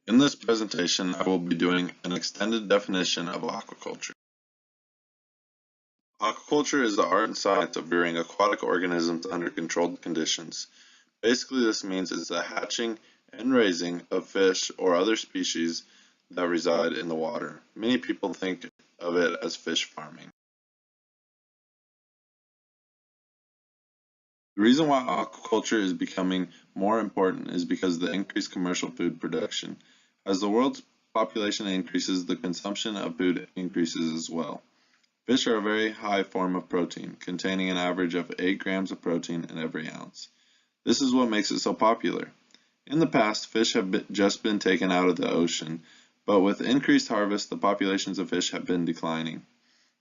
In this presentation, I will be doing an extended definition of aquaculture. Aquaculture is the art and science of rearing aquatic organisms under controlled conditions. Basically, this means it's the hatching and raising of fish or other species that reside in the water. Many people think of it as fish farming. The reason why aquaculture is becoming more important is because of the increased commercial food production. As the world's population increases, the consumption of food increases as well. Fish are a very high form of protein, containing an average of 8 grams of protein in every ounce. This is what makes it so popular. In the past, fish have just been taken out of the ocean, but with increased harvest, the populations of fish have been declining.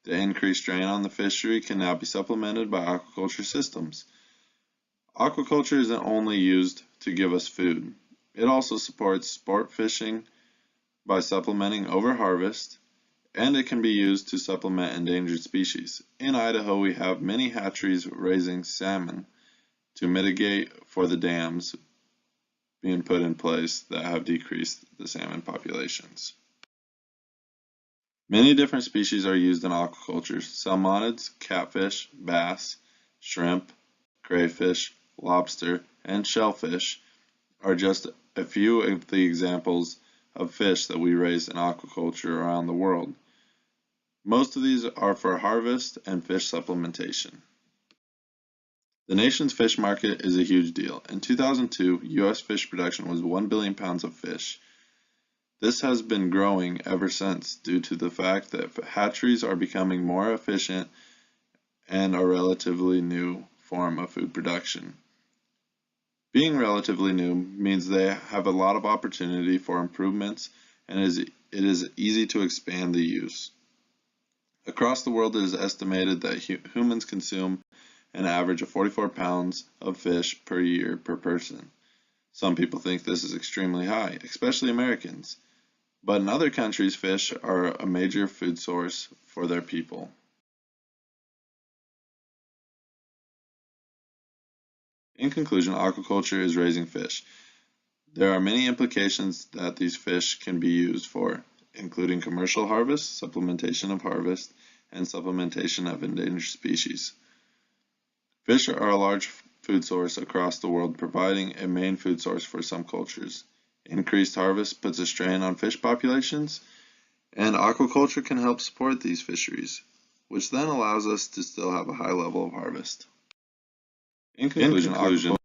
The increased drain on the fishery can now be supplemented by aquaculture systems. Aquaculture isn't only used to give us food. It also supports sport fishing by supplementing overharvest, and it can be used to supplement endangered species. In Idaho, we have many hatcheries raising salmon to mitigate for the dams being put in place that have decreased the salmon populations. Many different species are used in aquaculture: salmonids, catfish, bass, shrimp, crayfish, lobster, and shellfish are just a few of the examples of fish that we raise in aquaculture around the world. Most of these are for harvest and fish supplementation. The nation's fish market is a huge deal. In 2002, U.S. fish production was 1 billion pounds of fish. This has been growing ever since due to the fact that hatcheries are becoming more efficient and a relatively new form of food production. Being relatively new means they have a lot of opportunity for improvements, and it is easy to expand the use. Across the world, it is estimated that humans consume an average of 44 pounds of fish per year per person. Some people think this is extremely high, especially Americans, but in other countries, fish are a major food source for their people. In conclusion, aquaculture is raising fish. There are many implications that these fish can be used for, including commercial harvest, supplementation of harvest, and supplementation of endangered species. Fish are a large food source across the world, providing a main food source for some cultures. Increased harvest puts a strain on fish populations, and aquaculture can help support these fisheries, which then allows us to still have a high level of harvest. In conclusion,